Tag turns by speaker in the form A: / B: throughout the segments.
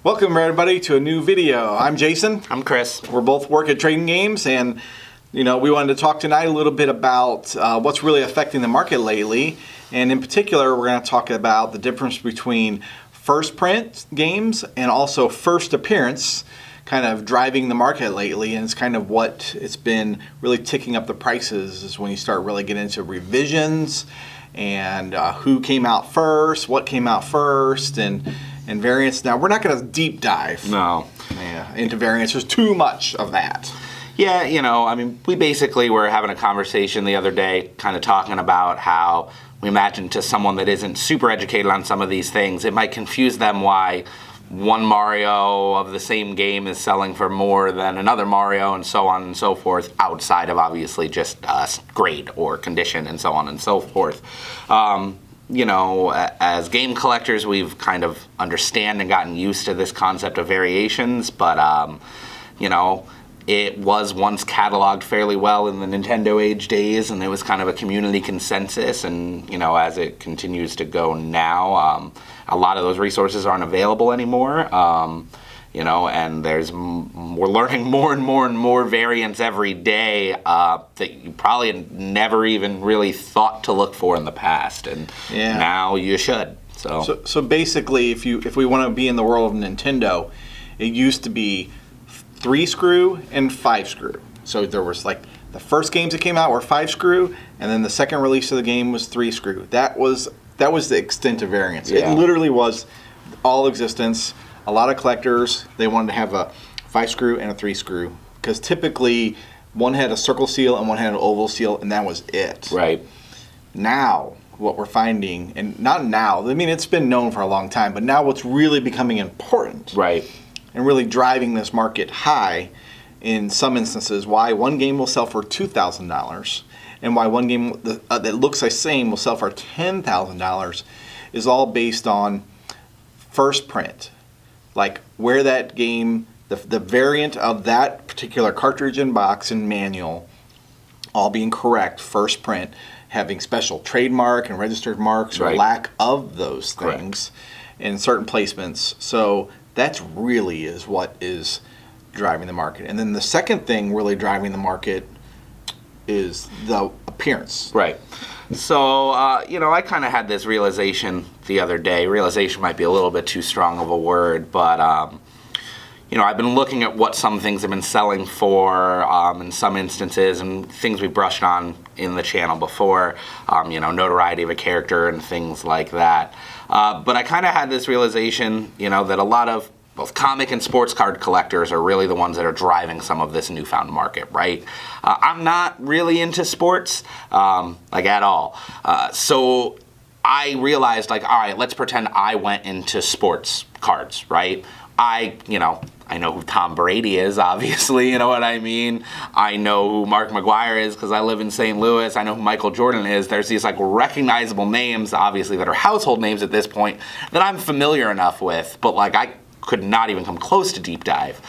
A: Welcome everybody to a new video. I'm Jason.
B: I'm Chris.
A: We're both work at Trading Games, and we wanted to talk tonight a little bit about what's really affecting the market lately. And in particular, we're going to talk about the difference between first print games and also first appearance kind of driving the market lately. And it's kind of what it's been really ticking up the prices is when you start really getting into revisions and who came out first, what came out first, and variants. Now, we're not going to deep dive into variants. There's too much of that.
B: Yeah, we basically were having a conversation the other day kind of talking about how we imagine to someone that isn't super educated on some of these things, it might confuse them why one Mario of the same game is selling for more than another Mario and so on and so forth, outside of obviously just grade or condition and so on and so forth. As game collectors, we've kind of understand and gotten used to this concept of variations, but, it was once cataloged fairly well in the Nintendo age days, and it was kind of a community consensus, and, as it continues to go now, a lot of those resources aren't available anymore, and we're learning more and more and more variants every day that you probably never even really thought to look for in the past, and now you should. So
A: basically, if we want to be in the world of Nintendo, it used to be 3-screw and 5-screw. So there was like the first games that came out were 5-screw, and then the second release of the game was 3-screw. That was the extent of variance.
B: Yeah.
A: It literally was all existence. A lot of collectors, they wanted to have a 5-screw and a 3-screw because typically one had a circle seal and one had an oval seal, and that was it.
B: Right.
A: Now, what we're finding, and not now, it's been known for a long time, but now what's really becoming important,
B: right,
A: and really driving this market high in some instances, why one game will sell for $2,000 and why one game that looks the same will sell for $10,000 is all based on first print. Like where that game, the variant of that particular cartridge and box and manual all being correct, first print, having special trademark and registered marks or lack of those things in certain placements. So that's really is what is driving the market. And then the second thing really driving the market is the appearance.
B: Right. So, I kind of had this realization the other day. Realization might be a little bit too strong of a word, but, I've been looking at what some things have been selling for in some instances and things we brushed on in the channel before, notoriety of a character and things like that. But I kind of had this realization, that a lot of both comic and sports card collectors are really the ones that are driving some of this newfound market, right? I'm not really into sports, at all. So I realized, all right, let's pretend I went into sports cards, right? I know who Tom Brady is, obviously, you know what I mean? I know who Mark McGwire is because I live in St. Louis. I know who Michael Jordan is. There's these recognizable names, obviously, that are household names at this point that I'm familiar enough with, but I could not even come close to deep dive.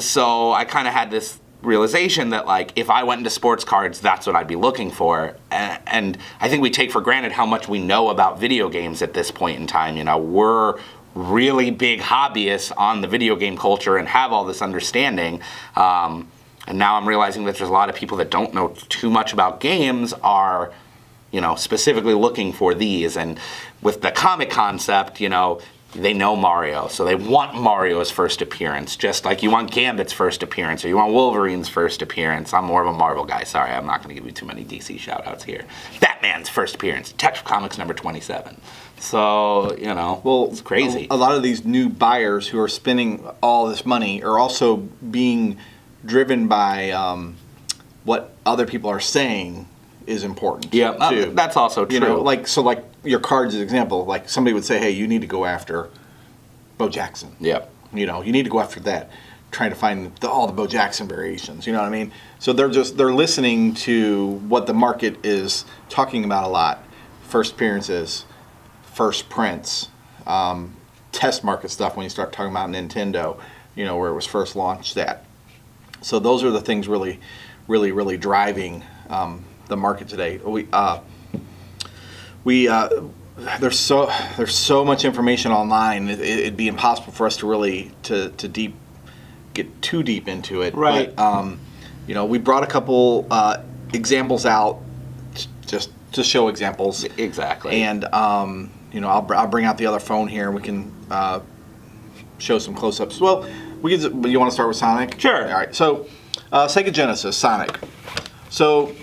B: So I kind of had this realization that if I went into sports cards, that's what I'd be looking for. And I think we take for granted how much we know about video games at this point in time. We're really big hobbyists on the video game culture and have all this understanding. And now I'm realizing that there's a lot of people that don't know too much about games are, specifically looking for these. And with the comic concept, they know Mario, so they want Mario's first appearance, just like you want Gambit's first appearance or you want Wolverine's first appearance. I'm more of a Marvel guy. Sorry, I'm not going to give you too many DC shout-outs here. Batman's first appearance, Detective Comics number 27. So, it's crazy.
A: A lot of these new buyers who are spending all this money are also being driven by what other people are saying is important.
B: Yeah,
A: too.
B: That's also true.
A: Like your cards, as an example, like somebody would say, hey, you need to go after Bo Jackson.
B: Yeah.
A: You need to go after that, trying to find all the Bo Jackson variations. You know what I mean? So they're listening to what the market is talking about a lot. First appearances, first prints, test market stuff when you start talking about Nintendo, where it was first launched at. So those are the things really, really, really driving the market today. there's so much information online. It'd be impossible for us to really get too deep into it.
B: Right.
A: But, we brought a couple examples out just to show examples.
B: Exactly.
A: And I'll bring out the other phone here, and we can show some close-ups. Well, you want to start with Sonic?
B: Sure.
A: All right. So, Sega Genesis, Sonic. So,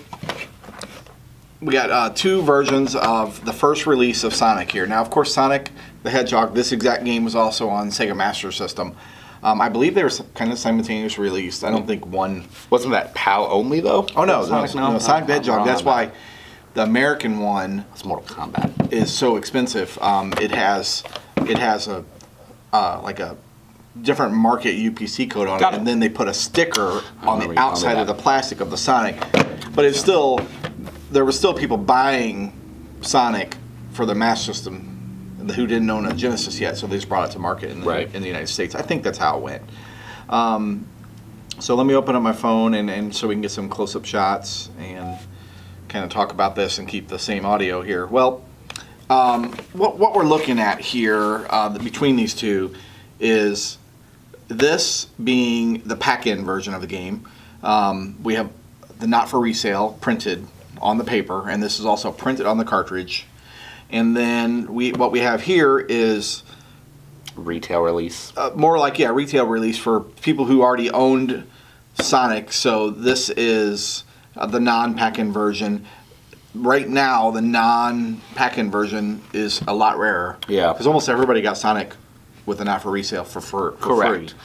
A: we got 2 versions of the first release of Sonic here. Now, of course, Sonic the Hedgehog, this exact game was also on Sega Master System. I believe they were kind of simultaneously released. I don't think one...
B: Wasn't that PAL only, though?
A: Oh, no.
B: Sonic,
A: Sonic the Hedgehog. That's why the American one...
B: It's Mortal Kombat.
A: ...is so expensive. It has a different market UPC code on it, and then they put a sticker on the outside of the plastic of the Sonic. But it's still... There were still people buying Sonic for the Master System who didn't own a Genesis yet, so they just brought it to market in the United States. I think that's how it went. So let me open up my phone and so we can get some close-up shots and kind of talk about this and keep the same audio here. Well, what we're looking at here between these two is this being the pack-in version of the game. We have the not for resale printed on the paper, and this is also printed on the cartridge. And then what we have here is
B: retail release.
A: More like retail release for people who already owned Sonic. So this is the non-pack-in version. Right now, the non-pack-in version is a lot rarer.
B: Yeah,
A: because almost everybody got Sonic with a not for resale for free.
B: Correct.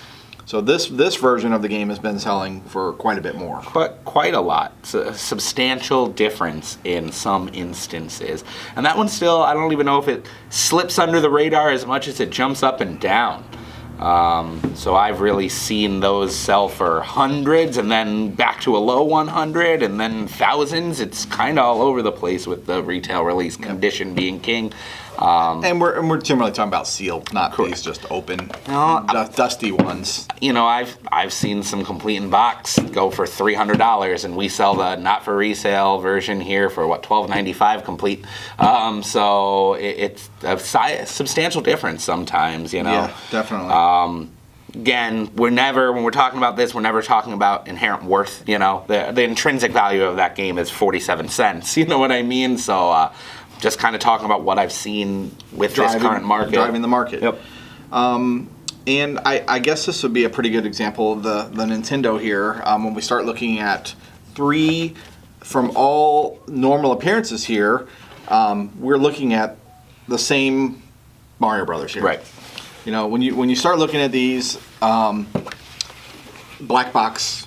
A: So this version of the game has been selling for quite a bit more.
B: Quite a lot. It's a substantial difference in some instances. And that one still, I don't even know if it slips under the radar as much as it jumps up and down. So I've really seen those sell for hundreds and then back to a low 100 and then thousands. It's kind of all over the place with the retail release condition being king.
A: And we're generally talking about sealed, not these just open, dusty ones.
B: I've seen some complete in box go for $300, and we sell the not for resale version here for $12.95 complete. So it's a substantial difference sometimes.
A: Yeah, definitely.
B: Again, when we're talking about this, we're never talking about inherent worth. The intrinsic value of that game is 47 cents. You know what I mean? So. Just kind of talking about what I've seen with this current market.
A: Driving the market.
B: Yep.
A: And I guess this would be a pretty good example of the Nintendo here. When we start looking at 3 from all normal appearances here, we're looking at the same Mario Brothers here.
B: Right.
A: When you start looking at these black box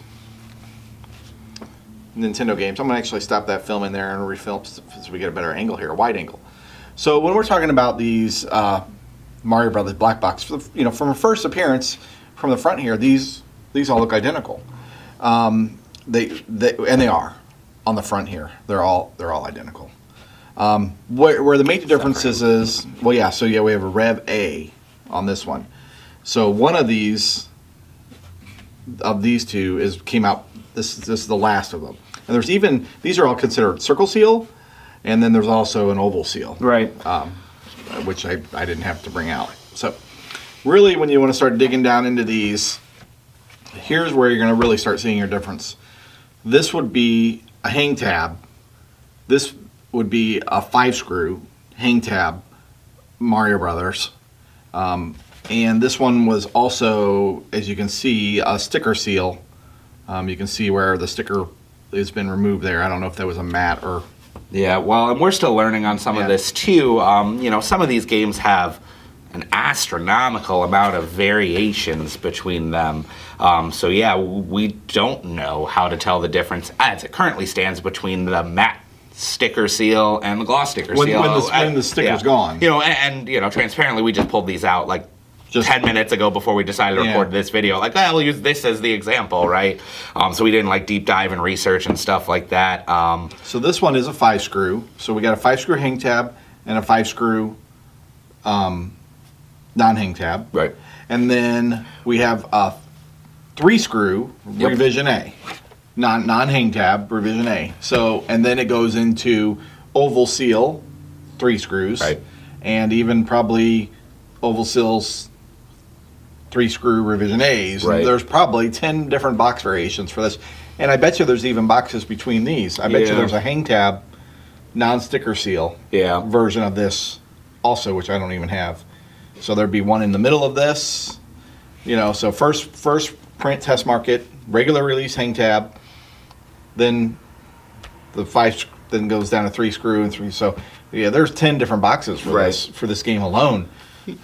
A: Nintendo games. I'm going to actually stop that film in there and refilm so we get a better angle here, a wide angle. So when we're talking about these Mario Brothers black box, from a first appearance from the front here, these all look identical. They are on the front here. They're all identical. Where the major differences is, we have a Rev A on this one. So one of these two came out. This is the last of them. And there's these are all considered circle seal, and then there's also an oval seal.
B: Right.
A: Which I didn't have to bring out. So really, when you want to start digging down into these, here's where you're going to really start seeing your difference. This would be a hang tab. This would be a 5-screw hang tab Mario Brothers. And this one was also, as you can see, a sticker seal. You can see where the sticker has been removed there. I don't know if that was a matte or...
B: Yeah, well, and we're still learning on some of this too. Some of these games have an astronomical amount of variations between them. We don't know how to tell the difference as it currently stands between the matte sticker seal and the gloss sticker seal.
A: When the sticker's gone.
B: Transparently, we just pulled these out like just 10 minutes ago before we decided to record this video. We'll use this as the example, right? So we didn't deep dive and research and stuff like that.
A: So this one is a 5-screw. So we got a 5-screw hang tab and a 5-screw non-hang tab.
B: Right.
A: And then we have a 3-screw revision A. Non-hang tab revision A. So, and then it goes into oval seal, 3 screws.
B: Right.
A: and even probably Oval Seals 3-screw revision A's.
B: Right.
A: There's probably 10 different box variations for this. And I bet you there's even boxes between these. I bet you there's a hang tab, non-sticker seal version of this also, which I don't even have. So there'd be one in the middle of this. So first print test market, regular release hang tab, then the 5 then goes down to 3-screw and 3. So there's 10 different boxes for this game alone.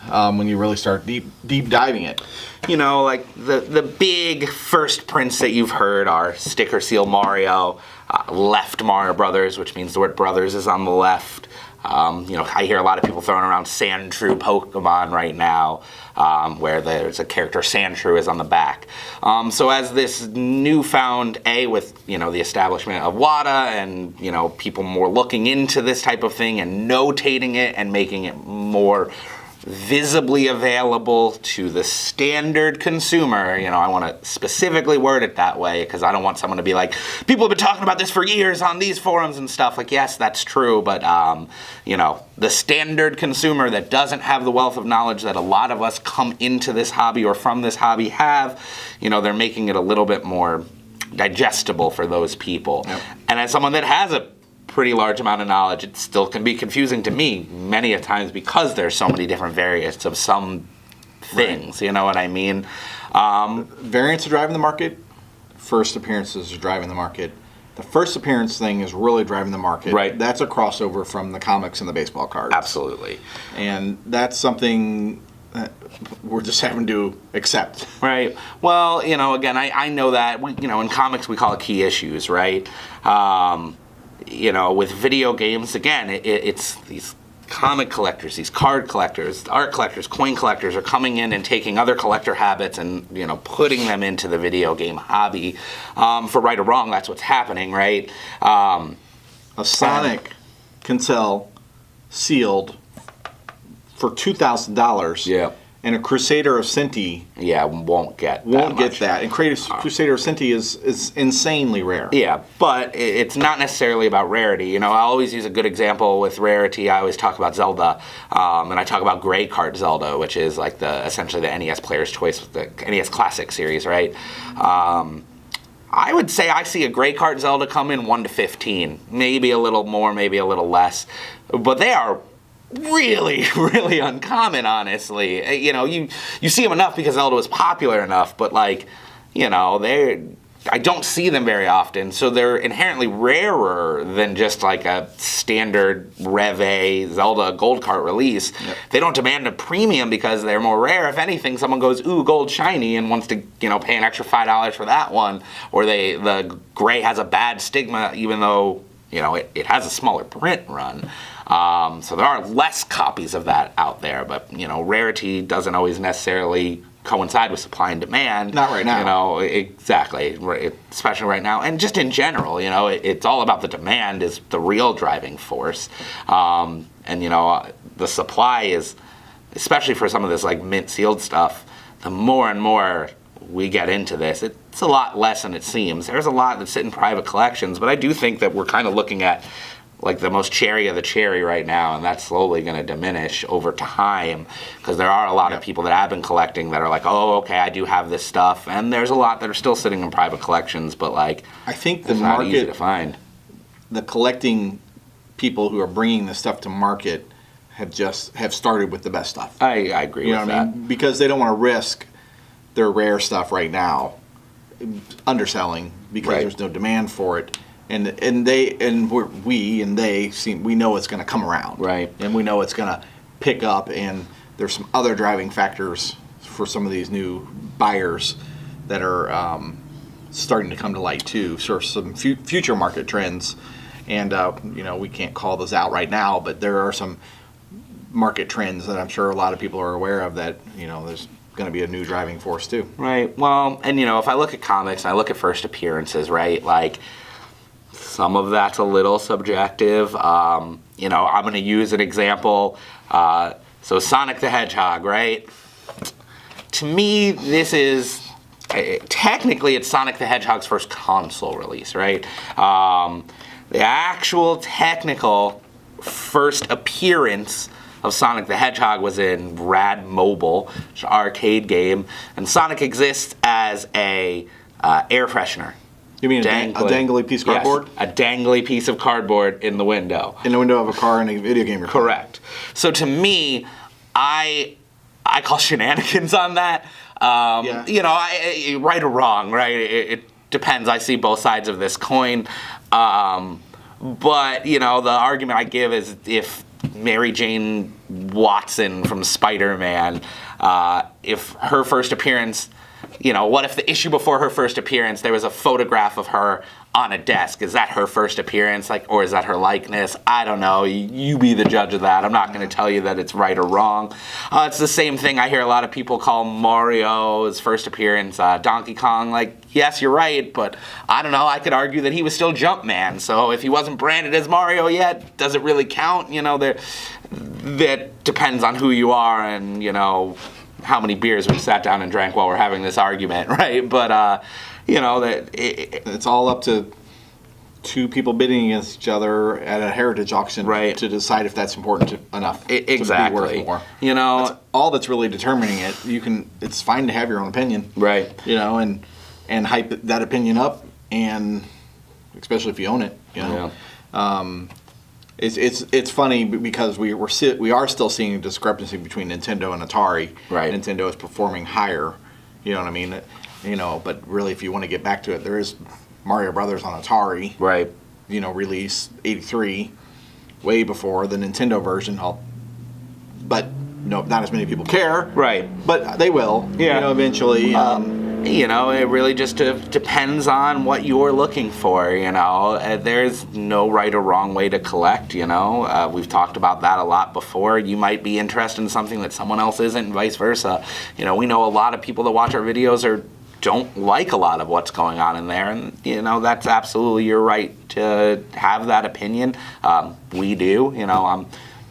A: When you really start deep diving it.
B: Like the big first prints that you've heard are sticker seal Mario, left Mario Brothers, which means the word brothers is on the left. I hear a lot of people throwing around Sandshrew Pokemon right now, where there's a character Sandshrew is on the back. So as this newfound with the establishment of WADA and people more looking into this type of thing and notating it and making it more visibly available to the standard consumer. I want to specifically word it that way because I don't want someone to be like, people have been talking about this for years on these forums and stuff. Like, yes, that's true, but the standard consumer that doesn't have the wealth of knowledge that a lot of us come into this hobby or from this hobby have, they're making it a little bit more digestible for those people. Yep. And as someone that has a pretty large amount of knowledge, it still can be confusing to me many a times because there's so many different variants of some things. You know what I mean?
A: Variants are driving the market. First appearances are driving the market. The first appearance thing is really driving the market.
B: Right.
A: That's a crossover from the comics and the baseball cards.
B: Absolutely.
A: And that's something that we're just having to accept.
B: Right. Well, again, I know that in comics we call it key issues, right? With video games, again, it's these comic collectors, these card collectors, art collectors, coin collectors are coming in and taking other collector habits and, putting them into the video game hobby. For right or wrong, that's what's happening, right?
A: A Sonic can sell sealed for $2,000.
B: Yeah.
A: And a Crusader of Sinti
B: won't get
A: that. And Crusader of Sinti is insanely rare.
B: Yeah, but it's not necessarily about rarity. I always use a good example with rarity. I always talk about Zelda, and I talk about Gray Card Zelda, which is like essentially the NES Player's Choice with the NES Classic series, right? I would say I see a Gray Card Zelda come in 1 to 15, maybe a little more, maybe a little less, but they are really, really uncommon, honestly. You see them enough because Zelda was popular enough, but I don't see them very often, so they're inherently rarer than just like a standard Rev A Zelda Gold Cart release. Yep. They don't demand a premium because they're more rare. If anything, someone goes, ooh, gold shiny, and wants to pay an extra $5 for that one, or the gray has a bad stigma even though it has a smaller print run. So there are less copies of that out there, but rarity doesn't always necessarily coincide with supply and demand.
A: Not right now.
B: Exactly, especially right now, and just in general. It's all about the demand is the real driving force, and the supply is, especially for some of this like mint sealed stuff. The more and more we get into this, it's a lot less than it seems. There's a lot that sit in private collections, but I do think that we're kind of looking at like the most cherry of the cherry right now, and that's slowly going to diminish over time because there are a lot of people that have been collecting that are like, oh, okay, I do have this stuff, and there's a lot that are still sitting in private collections, but like
A: I think the
B: not easy
A: market
B: to find.
A: The collecting people who are bringing this stuff to market have started with the best stuff.
B: I agree with that.
A: Because they don't want to risk their rare stuff right now underselling because there's no demand for it. And we know it's going to come around,
B: right?
A: And we know it's going to pick up. And there's some other driving factors for some of these new buyers that are starting to come to light too. So some future market trends, and we can't call those out right now, but there are some market trends that I'm sure a lot of people are aware of that there's going to be a new driving force too.
B: Right. Well, and if I look at comics and I look at first appearances, right, like. Some of that's a little subjective. I'm going to use an example. So Sonic the Hedgehog, right? To me, this is technically it's Sonic the Hedgehog's first console release, right? The actual technical first appearance of Sonic the Hedgehog was in Rad Mobile, which is an arcade game, and Sonic exists as a air freshener.
A: You mean a dangly piece of cardboard?
B: Yes, a dangly piece of cardboard in the window.
A: In the window of a car in a video game.
B: Correct. So to me, I call shenanigans on that. You know, right or wrong, right? It depends. I see both sides of this coin. But, you know, the argument I give is if Mary Jane Watson from Spider-Man, if her first appearance, you know, what if the issue before her first appearance, there was a photograph of her on a desk? Is that her first appearance, like, or is that her likeness? I don't know. You be the judge of that. I'm not going to tell you that it's right or wrong. It's the same thing I hear a lot of people call Mario's first appearance Donkey Kong. Like, yes, you're right, but I don't know. I could argue that he was still Jumpman. So if he wasn't branded as Mario yet, does it really count? You know, that depends on who you are and, you know, how many beers we've sat down and drank while we're having this argument, right? But, you know, that
A: it's all up to two people bidding against each other at a heritage auction,
B: right,
A: to decide if that's important enough
B: exactly.
A: to be worth more.
B: You know,
A: that's all that's really determining it. It's fine to have your own opinion,
B: right?
A: You know, and hype that opinion up, and especially if you own it, you know. Yeah. It's funny because we are still seeing a discrepancy between Nintendo and Atari.
B: Right.
A: Nintendo is performing higher, you know what I mean? You know, but really, if you want to get back to it, there is Mario Brothers on Atari.
B: Right.
A: You know, release '83, way before the Nintendo version. But no, not as many people care.
B: Right.
A: But they will.
B: Yeah.
A: You know, eventually.
B: You know, it really just depends on what you're looking for, you know. There's no right or wrong way to collect, you know. We've talked about that a lot before. You might be interested in something that someone else isn't and vice versa. You know, we know a lot of people that watch our videos don't like a lot of what's going on in there, and, you know, that's absolutely your right to have that opinion. We do, you know. I'm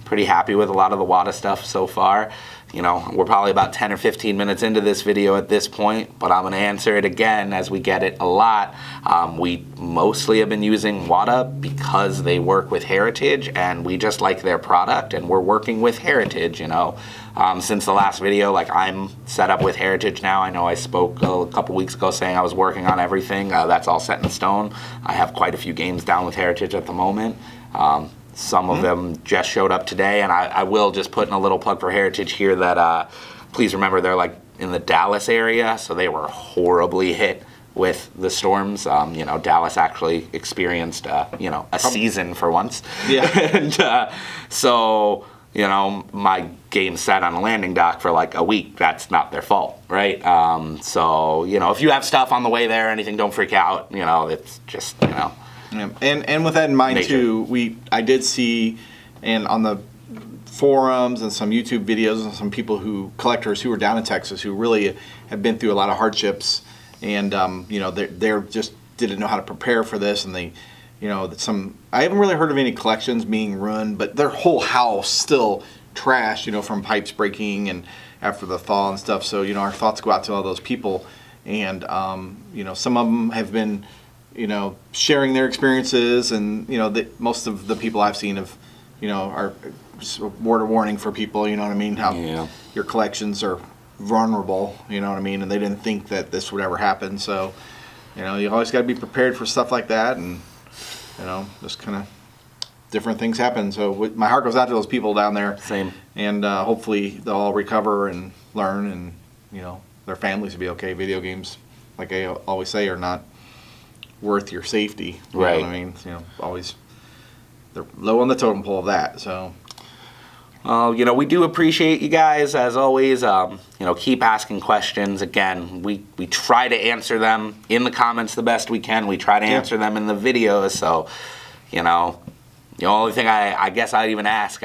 B: pretty happy with a lot of the WATA stuff so far. You know, we're probably about 10 or 15 minutes into this video at this point, but I'm going to answer it again as we get it a lot. We mostly have been using WATA because they work with Heritage, and we just like their product, and we're working with Heritage, you know. Since the last video, like, I'm set up with Heritage now. I know I spoke a couple weeks ago saying I was working on everything. That's all set in stone. I have quite a few games down with Heritage at the moment. Some of them just showed up today, and I will just put in a little plug for Heritage here that please remember they're like in the Dallas area, so they were horribly hit with the storms. You know, Dallas actually experienced you know, a season for once.
A: Yeah.
B: And so, you know, my game sat on a landing dock for like a week. That's not their fault, right? So, you know, if you have stuff on the way there or anything, don't freak out. You know, it's just, you know.
A: Yeah. And with that in mind,
B: Nature.
A: too, I did see, and on the forums and some YouTube videos and some people collectors who are down in Texas who really have been through a lot of hardships, and you know, they're just didn't know how to prepare for this, and they, you know, I haven't really heard of any collections being ruined, but their whole house still trashed, you know, from pipes breaking and after the thaw and stuff. So, you know, our thoughts go out to all those people, and you know, some of them have been, you know, sharing their experiences, and, you know, most of the people I've seen have, you know, are just a word of warning for people, you know what I mean, how your collections are vulnerable, you know what I mean, and they didn't think that this would ever happen. So, you know, you always got to be prepared for stuff like that, and, you know, just kind of different things happen. So my heart goes out to those people down there.
B: Same.
A: And hopefully they'll all recover and learn, and, you know, their families will be okay. Video games, like I always say, are not worth your safety. You
B: right.
A: know what I mean? You know, always, they're low on the totem pole of that. So,
B: you know, we do appreciate you guys, as always. You know, keep asking questions. Again, we try to answer them in the comments the best we can. We try to answer them in the videos. So, you know, the only thing I guess I'd even ask,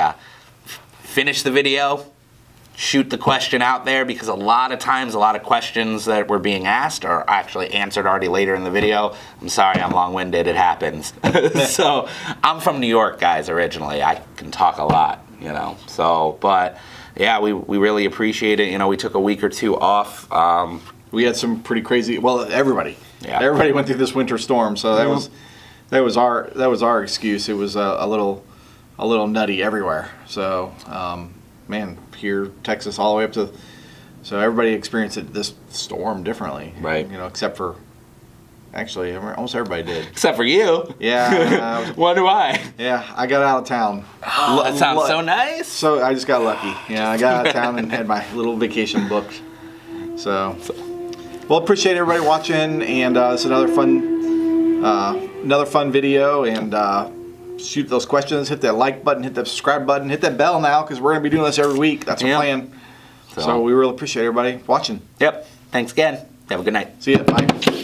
B: finish the video, shoot the question out there, because a lot of times a lot of questions that were being asked are actually answered already later in the video. I'm sorry, I'm long-winded, it happens. So I'm from New York, guys, originally. I can talk a lot, you know. So, but yeah, we really appreciate it. You know, we took a week or two off.
A: We had some pretty crazy, well, everybody went through this winter storm, so that was our excuse. It was a little nutty everywhere. So, man, here, Texas, all the way up to. So everybody experienced this storm differently.
B: Right.
A: Except for. Actually, almost everybody did.
B: Except for you.
A: Yeah.
B: Wonder why.
A: Yeah, I got out of town.
B: Oh, that sounds so nice.
A: So I just got lucky. Yeah, I got out of town and had my little vacation booked. So, well, appreciate everybody watching, and it's another fun video. And shoot those questions, hit that like button, hit that subscribe button, hit that bell now, because we're gonna be doing this every week. That's our plan. So we really appreciate everybody watching.
B: Yep. Thanks again. Have a good night.
A: See ya. Bye.